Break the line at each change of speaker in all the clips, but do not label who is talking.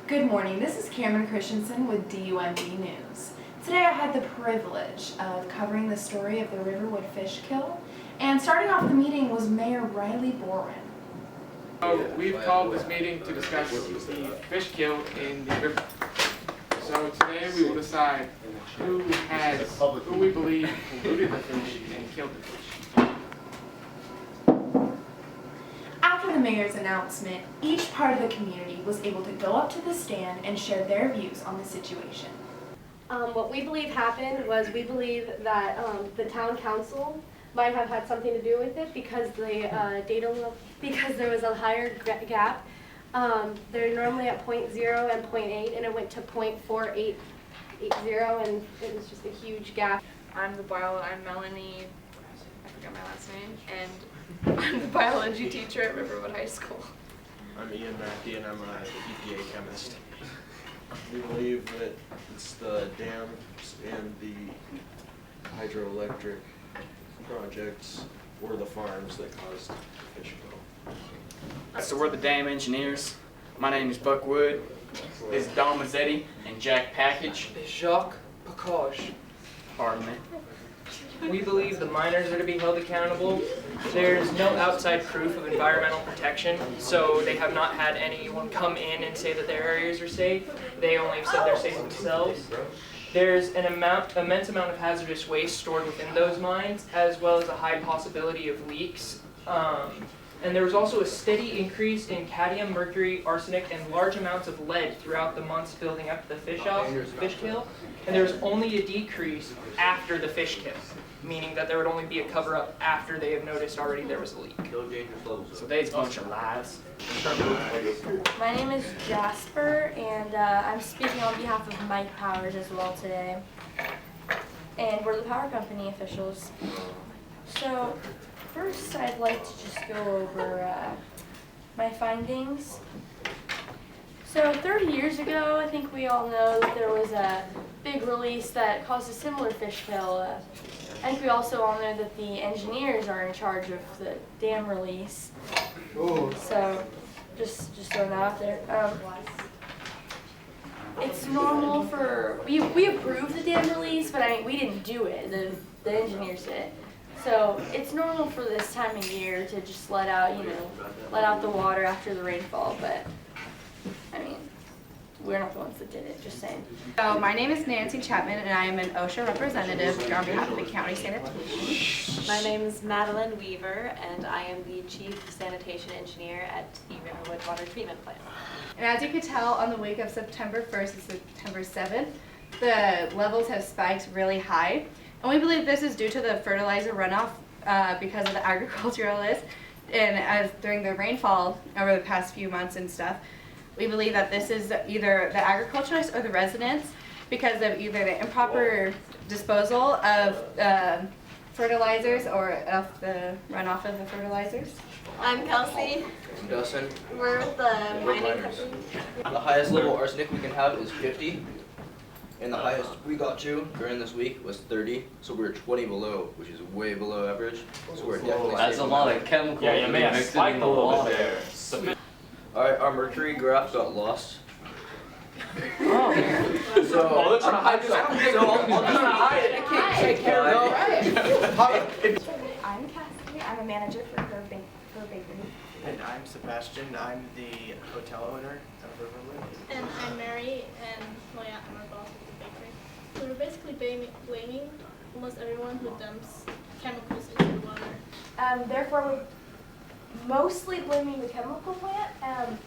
Good morning, this is Cameron Christensen with DUMB News. Today I had the privilege of covering the story of the Riverwood fish kill, and starting off the meeting was Mayor Riley Boren.
We've called this meeting to discuss the fish kill in the river. So today we will decide who we believe polluted the fish and killed the fish.
After the mayor's announcement, each part of the community was able to go up to the stand and share their views on the situation.
What we believe happened was we believe that the town council might have had something to do with it because because there was a higher gap. They're normally at 0.0 and 0.8, and it went to 0.4880, and it was just a huge gap.
I'm Melanie, I forgot my last name, and I'm the biology teacher at Riverwood High School.
I'm Ian Mackey, and I'm an EPA chemist. We believe that it's the dams and the hydroelectric projects or the farms that caused the fish kill.
So we're the dam engineers. My name is Buck Wood. This is Don Mazzetti and Jack Package.
Jacques Pacage.
Pardon me.
We believe the miners are to be held accountable. There's no outside proof of environmental protection, so they have not had anyone come in and say that their areas are safe. They only have said they're safe themselves. There's an immense amount of hazardous waste stored within those mines, as well as a high possibility of leaks. And there was also a steady increase in cadmium, mercury, arsenic, and large amounts of lead throughout the months building up to the fish kill. And there was only a decrease after the fish kill, meaning that there would only be a cover-up after they have noticed already there was a leak.
So they's a bunch of lies.
My name is Jasper, and I'm speaking on behalf of Mike Powers as well today. And we're the power company officials. So first I'd like to just go over my findings. So 30 years ago, I think we all know that there was a big release that caused a similar fish kill. I think we also all know that the engineers are in charge of the dam release. So just throwing that out there. It's normal for, we approved the dam release, but we didn't do it, the engineers did it. So it's normal for this time of year to just let out the water after the rainfall, but I mean, we're not the ones that did it, just saying.
So my name is Nancy Chapman, and I am an OSHA representative here on behalf of the county sanitation.
My name is Madeline Weaver, and I am the Chief Sanitation Engineer at the Riverwood Water Treatment Plant.
And as you could tell, on the week of September 1st and September 7th, the levels have spiked really high. And we believe this is due to the fertilizer runoff because of the agriculturalists. And as during the rainfall over the past few months and stuff, we believe that this is either the agriculturalists or the residents because of either the improper disposal of fertilizers or of the runoff of the fertilizers.
I'm Kelsey.
I'm Dustin.
We're with the mining company.
The highest level arsenic we can have is 50. And the highest we got to during this week was 30, so we were 20 below, which is way below average. So we're definitely.
That's a lot of chemicals.
Yeah, you may have spiked a little bit there.
Alright, our mercury graph got lost.
Oh, they're trying to hide this. I'll just hide it. I can't take care of it.
I'm Cassidy. I'm a manager for bakery.
And I'm Sebastian. I'm the hotel owner of Riverwood.
And I'm Mary, and I'm our boss at the bakery. So we're basically blaming almost everyone who dumps chemicals into the water.
Therefore, we're mostly blaming the chemical plant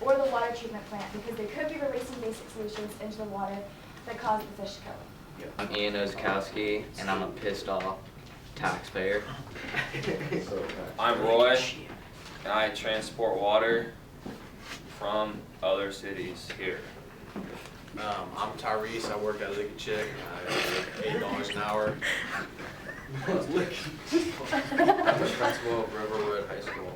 or the water treatment plant because they could be releasing basic solutions into the water that cause the fish kill.
I'm Ian Oskowski, and I'm a pissed off taxpayer.
I'm Roy, and I transport water from other cities here.
I'm Tyrese. I work at Lick a Chick. I make $8 an hour.
I'm the principal of Riverwood High School.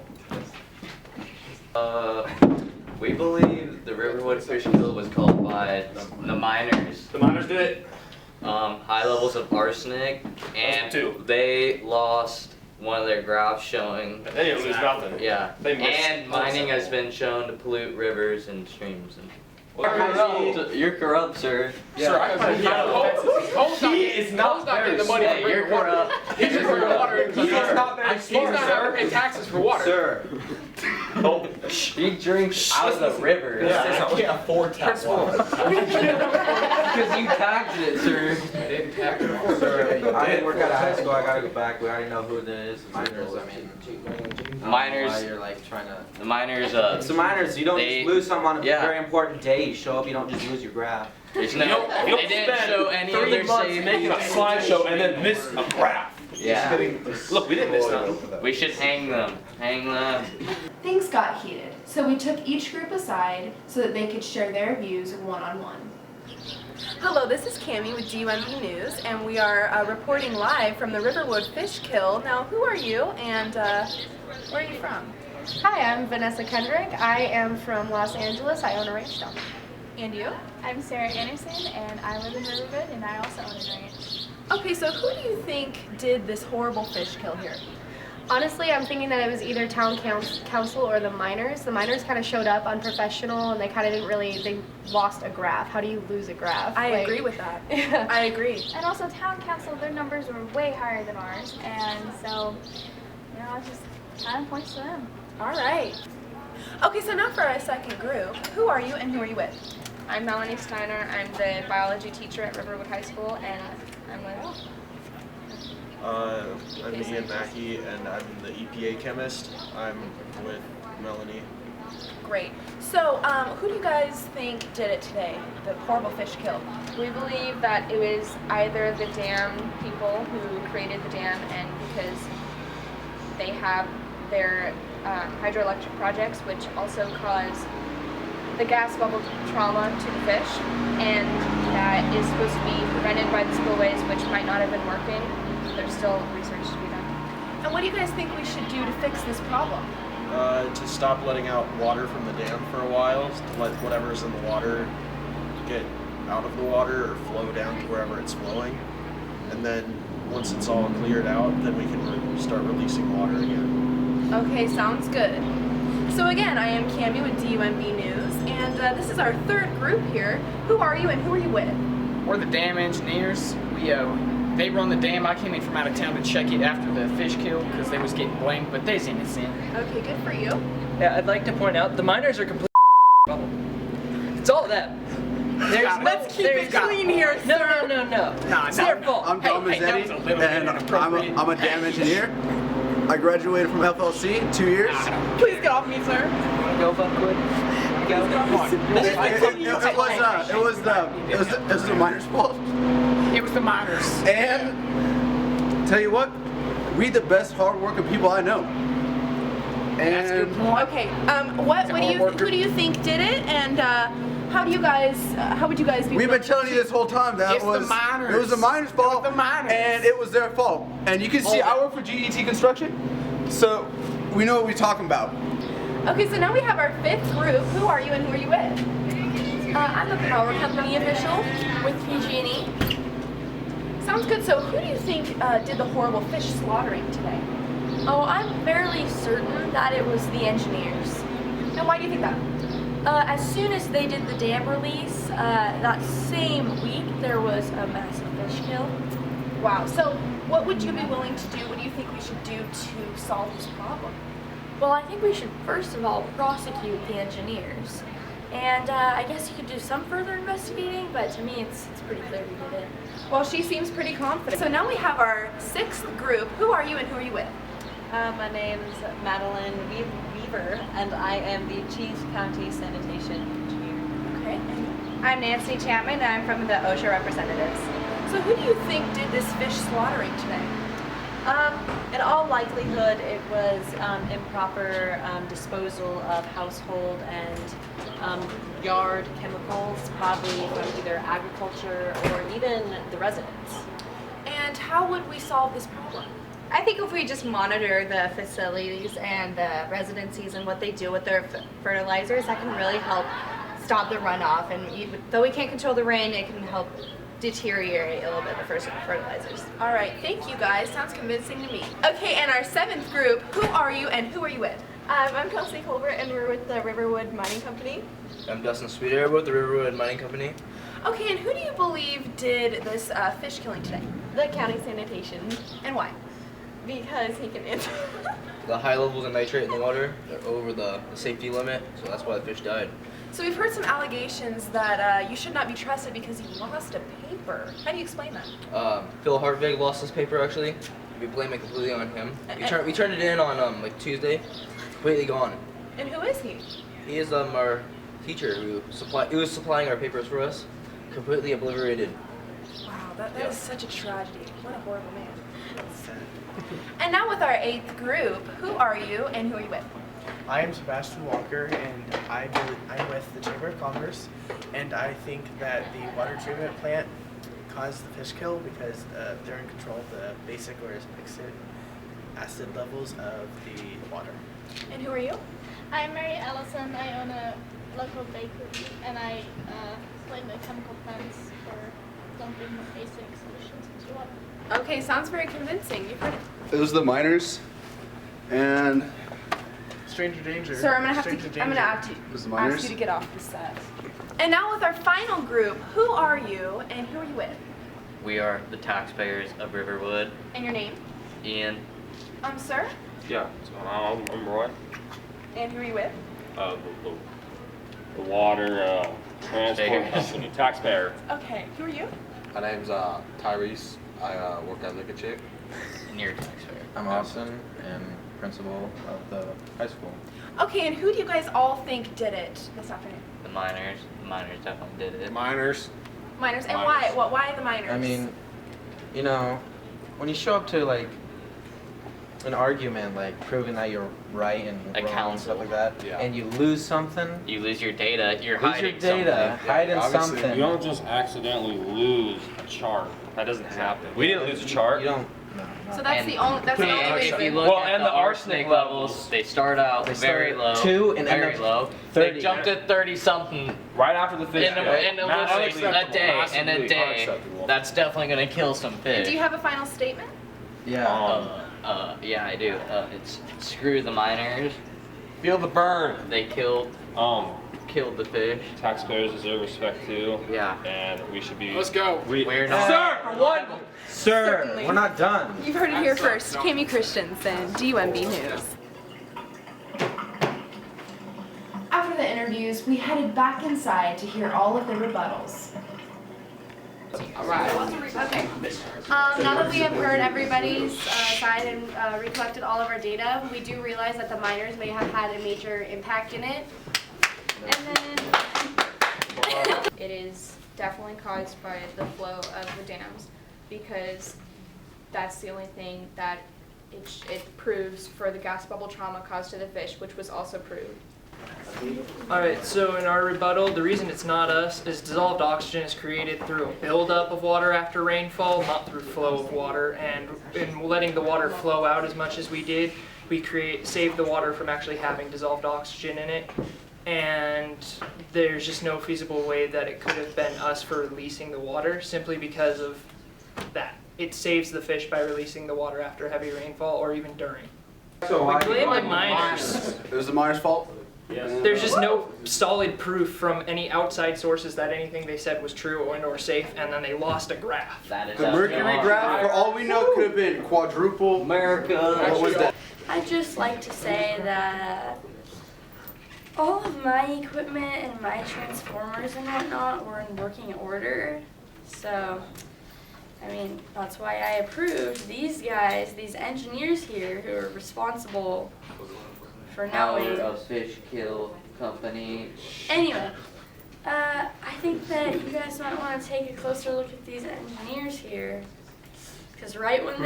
We believe the Riverwood fish kill was caused by the miners.
The miners did it.
High levels of arsenic, and they lost one of their graphs showing.
They didn't lose nothing.
Yeah. And mining has been shown to pollute rivers and streams. You're corrupt, sir.
Sir, I find
He is not
getting the money
Hey,
for
you're
water.
corrupt.
He's just for water.
He's not very
He's
smart,
not having to pay taxes for water.
Sir.
Oh,
He drinks out of the river.
I can't afford tap water.
Because you taxed it, sir.
I didn't tax it.
Sir, I didn't work out of high school, I gotta go back, we already know who it is, minors, I mean.
Minors.
Why you're like trying to.
The miners,
So minors, you don't
they-
just lose something on a
yeah.
very important day, you show up, you don't just lose your graph.
there's
You don't
they didn't
spend
show any of
3
their
months
savings.
making a slideshow and then miss a graph.
Yeah.
Look, we didn't miss nothing.
We should hang them. Hang them.
Things got heated, so we took each group aside so that they could share their views one-on-one.
Hello, this is Cammie with DUMB News, and we are reporting live from the Riverwood Fish Kill. Now, who are you, and where are you from?
Hi, I'm Vanessa Kendrick. I am from Los Angeles. I own a ranch down there.
And you?
I'm Sarah Anderson, and I live in Riverwood, and I also own a ranch.
Okay, so who do you think did this horrible fish kill here?
Honestly, I'm thinking that it was either town council or the miners. The miners kind of showed up unprofessional, and they kind of didn't really, they lost a graph. How do you lose a graph?
I agree with that. I agree.
And also, town council, their numbers were way higher than ours, and so, you know, it just kind of points to them.
All right. Okay, so now for our second group. Who are you, and who are you with?
I'm Melanie Steiner. I'm the biology teacher at Riverwood High School, and I'm with.
I'm Ian Mackey, and I'm the EPA chemist. I'm with Melanie.
Great. So, who do you guys think did it today? The horrible fish kill?
We believe that it was either the dam people who created the dam, and because they have their hydroelectric projects, which also cause the gas bubble trauma to the fish, and that is supposed to be prevented by the spillways, which might not have been working. There's still research to be done.
And what do you guys think we should do to fix this problem?
To stop letting out water from the dam for a while, to let whatever's in the water get out of the water or flow down to wherever it's flowing. And then once it's all cleared out, then we can start releasing water again.
Okay, sounds good. So again, I am Cammie with DUMB News, and this is our third group here. Who are you and who are you with?
We're the dam engineers. They run the dam. I came in from out of town to check it after the fish kill because they was getting blamed, but they's innocent.
Okay, good for you.
Yeah, I'd like to point out the miners are completely problem. It's all them.
Let's keep it clean here,
No,
sir.
no. It's their fault.
I'm Don Mazzetti, and I'm a dam engineer. I graduated from FLC 2 years.
Please get off me, sir.
Go, Buckwood. Go.
It was the miners' fault.
It was the miners.
And tell you what, we the best hard-working people I know.
That's a good point.
Okay. Who do you think did it? And how would you guys be?
We've been telling you this whole time that
It's the miners.
It was the miners' fault.
the miners.
And it was their fault. And you can see I work for GET Construction, so we know what we're talking about.
Okay, so now we have our fifth group. Who are you and who are you with?
I'm a power company official with PG&E.
Sounds good. So who do you think did the horrible fish slaughtering today?
Oh, I'm fairly certain that it was the engineers.
And why do you think that?
As soon as they did the dam release, that same week there was a massive fish kill.
Wow. So what would you be willing to do? What do you think we should do to solve this problem?
Well, I think we should first of all prosecute the engineers. And I guess you could do some further investigating, but to me it's pretty clear who did it.
Well, she seems pretty confident. So now we have our sixth group. Who are you and who are you with?
My name's Madeline Weaver, and I am the Chief County Sanitation Engineer.
Okay.
I'm Nancy Chapman, and I'm from the OSHA representatives.
So who do you think did this fish slaughtering today?
In all likelihood, it was improper disposal of household and yard chemicals, probably from either agriculture or even the residents.
And how would we solve this problem?
I think if we just monitor the facilities and the residencies and what they do with their fertilizers, that can really help stop the runoff. And though we can't control the rain, it can help deteriorate a little bit the fertilizers.
All right, thank you guys. Sounds convincing to me. Okay, and our seventh group, who are you and who are you with?
I'm Kelsey Colbert, and we're with the Riverwood Mining Company.
I'm Dustin Sweeter with the Riverwood Mining Company.
Okay, and who do you believe did this fish killing today?
The county sanitation.
And why?
Because he can answer.
The high levels of nitrate in the water are over the safety limit, so that's why the fish died.
So we've heard some allegations that you should not be trusted because he lost a paper. How do you explain that?
Phil Hartvig lost his paper actually. We blame it completely on him. We turned it in on like Tuesday. Completely gone.
And who is he?
He is our teacher who was supplying our papers for us. Completely obliterated.
Wow, that is such a tragedy. What a horrible man. And now with our 8th group, who are you and who are you with?
I am Sebastian Walker, and I'm with the Chamber of Commerce, and I think that the water treatment plant caused the fish kill because they're in control of the basic or mixed acid levels of the water.
And who are you?
I'm Mary Allison. I own a local bakery, and I blame the chemical plants for dumping basic solutions into water.
Okay, sounds very convincing. You've heard it.
It was the miners, and
Stranger danger.
Sir, I'm gonna have
Stranger
to. I'm gonna have to
Was the
ask
miners?
you to get off the set. And now with our final group, who are you and who are you with?
We are the taxpayers of Riverwood.
And your name?
Ian.
Sir.
Yeah, so I'm Roy.
And who are you with?
The water transport company, taxpayer.
Okay, who are you?
My name's Tyrese. I work at Liquor Chick.
And you're a taxpayer.
I'm Austin, and principal of the high school.
Okay, and who do you guys all think did it this afternoon?
The miners. The miners definitely did it.
Miners.
Miners. And why? Why the miners?
I mean, you know, when you show up to like an argument, like proving that you're right and wrong and stuff like that, and you lose something.
You lose your data. You're
lose
hiding
your data,
something.
hiding something.
You don't just accidentally lose a chart. That doesn't happen. We didn't lose a chart.
You don't.
So that's the only. That's the only
If
reason.
you look at the arsenic levels, they start out very low.
2 and
very
end
low.
up 30.
They jumped to 30 something
right after the fish.
in a day. In a day. That's definitely gonna kill some
And
fish.
do you have a final statement?
Yeah.
Yeah, I do. It's screw the miners.
Feel the burn.
They killed the fish.
Taxpayers deserve respect too.
Yeah.
And we should be.
Let's go.
We're not.
Sir, for one.
Sir,
Certainly.
we're not done.
You've heard it here first. Cami Christensen, DUMB News. After the interviews, we headed back inside to hear all of the rebuttals.
Alright. Okay. Now that we have heard everybody's side and recollected all of our data, we do realize that the miners may have had a major impact in it. And then it is definitely caused by the flow of the dams, because that's the only thing that it proves for the gas bubble trauma caused to the fish, which was also proved.
Alright, so in our rebuttal, the reason it's not us is dissolved oxygen is created through a buildup of water after rainfall, not through flow of water. And in letting the water flow out as much as we did, we saved the water from actually having dissolved oxygen in it. And there's just no feasible way that it could have been us for releasing the water, simply because of that. It saves the fish by releasing the water after heavy rainfall or even during.
So
we blame the miners.
It was the miners' fault?
There's just no solid proof from any outside sources that anything they said was true or safe, and then they lost a graph.
The mercury graph, for all we know, could have been quadruple.
America.
What was that?
I'd just like to say that all of my equipment and my transformers and whatnot were in working order. So, I mean, that's why I approved these guys, these engineers here who are responsible for knowing.
Power of Fish Kill Company.
Anyway, I think that you guys might want to take a closer look at these engineers here, because right when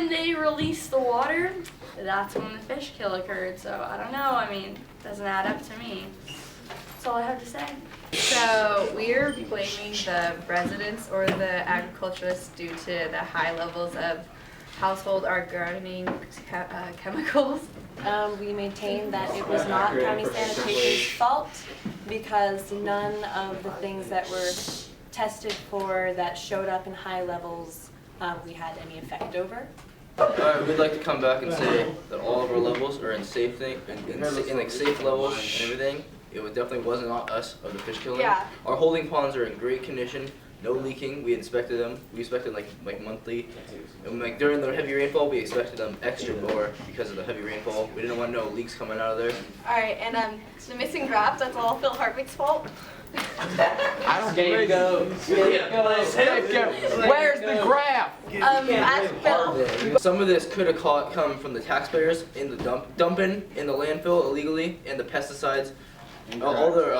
they released the water, that's when the fish kill occurred. So I don't know. I mean, it doesn't add up to me. That's all I have to say.
So we're blaming the residents or the agriculturists due to the high levels of household organic chemicals.
We maintain that it was not county sanitation's fault because none of the things that were tested for that showed up in high levels we had any effect over.
We'd like to come back and say that all of our levels are in safe like safe levels and everything. It definitely wasn't on us of the fish killing.
Yeah.
Our holding ponds are in great condition, no leaking. We inspected them. We inspected like monthly. And like during the heavy rainfall, we expected them extra more because of the heavy rainfall. We didn't want no leaks coming out of there.
Alright, and the missing graph, that's all Phil Hartvig's fault.
I don't get go. Where's the graph?
Ask Phil.
Some of this could have come from the taxpayers in the dumping in the landfill illegally, and the pesticides, all their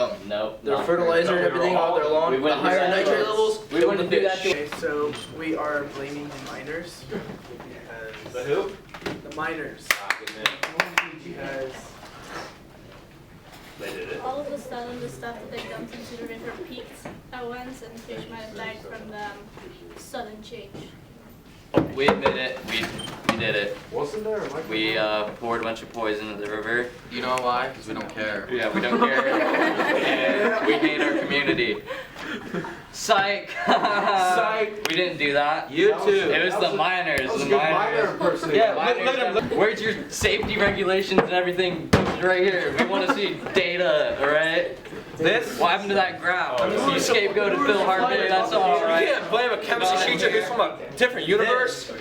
fertilizer and everything all their lawn. The higher nitrate levels.
We wouldn't do that. Okay, so we are blaming the miners.
The who?
The miners. Because
they did it.
All of a sudden, the stuff that they dumped into the river peaked at once, and fish might have died from the sudden change.
We admit it. We did it.
Wasn't there?
We poured a bunch of poison into the river.
You know why? Because we don't care.
Yeah, we don't care. And we hate our community. Psych!
Psych!
We didn't do that.
You too.
It was the miners. The miners. Yeah, look, where's your safety regulations and everything? Right here. We want to see data, alright?
This?
What happened to that graph? You scapegoated Phil Hartvig, that's alright.
You can't blame a chemistry teacher who's from a different universe.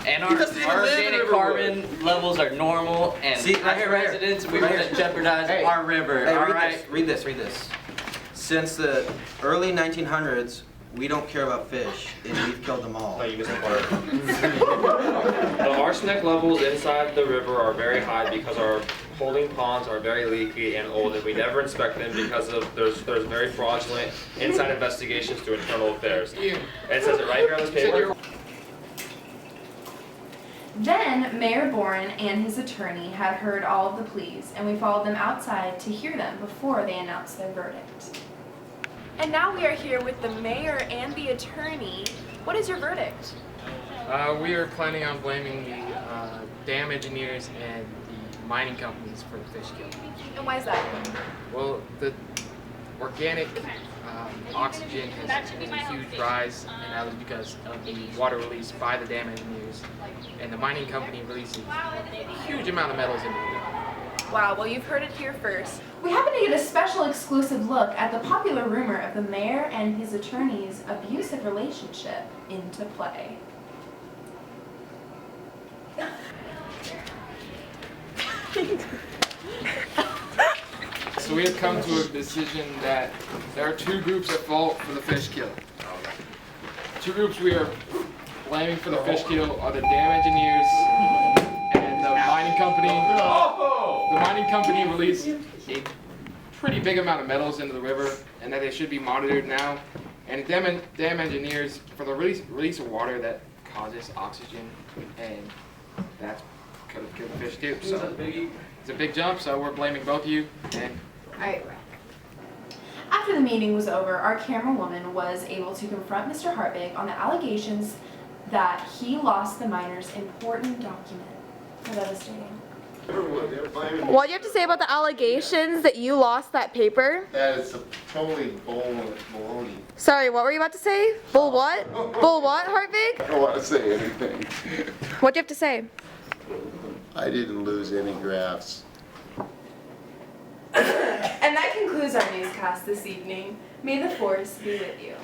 And our organic carbon levels are normal, and
See, right here,
residents, we wouldn't jeopardize our river,
Hey,
alright?
read this. Since the early 1900s, we don't care about fish, and we've killed them all.
No, you missed a part. The arsenic levels inside the river are very high because our holding ponds are very leaky and old, and we never inspect them because of there's very fraudulent inside investigations to internal affairs. And it says it right here on this paper.
Then Mayor Boren and his attorney had heard all of the pleas, and we followed them outside to hear them before they announced their verdict.
And now we are here with the mayor and the attorney. What is your verdict?
We are planning on blaming the dam engineers and the mining companies for the fish kill.
And why is that?
Well, the organic oxygen has a huge rise, and that was because of the water released by the dam engineers, and the mining company releases a huge amount of metals into the river.
Wow, well you've heard it here first.
We happen to get a special exclusive look at the popular rumor of the mayor and his attorney's abusive relationship into play.
So we have come to a decision that there are two groups at fault for the fish kill. Two groups we are blaming for the fish kill are the dam engineers and the mining company. The mining company released a pretty big amount of metals into the river, and that they should be monitored now. And the dam engineers for the release of water that causes oxygen, and that could have killed the fish too. So it's a big jump. So we're blaming both of you. And
Alright. After the meeting was over, our camerawoman was able to confront Mr. Hartvig on the allegations that he lost the miners' important document. How devastating.
What do you have to say about the allegations that you lost that paper?
That is totally baloney.
Sorry, what were you about to say? Bull what? Bull what, Hartvig?
I don't want to say anything.
What do you have to say?
I didn't lose any graphs.
And that concludes our newscast this evening. May the force be with you.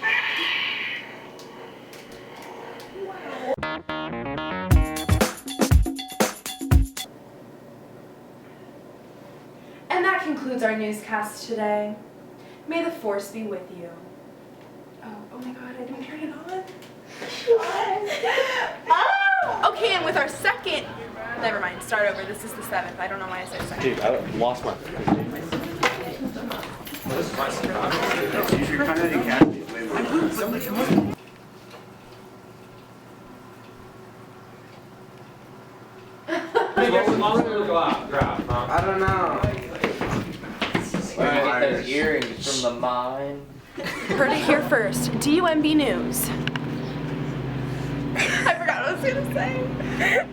And that concludes our newscast today. May the force be with you. Oh my god, I didn't turn it on.
Oh! Okay, and with our second, never mind, start over. This is the 7th. I don't know why I said second.
Dude, I lost my.
I don't know.
Where did you get those earrings from the mine?
Heard it here first. DUMB News. I forgot what I was going to say.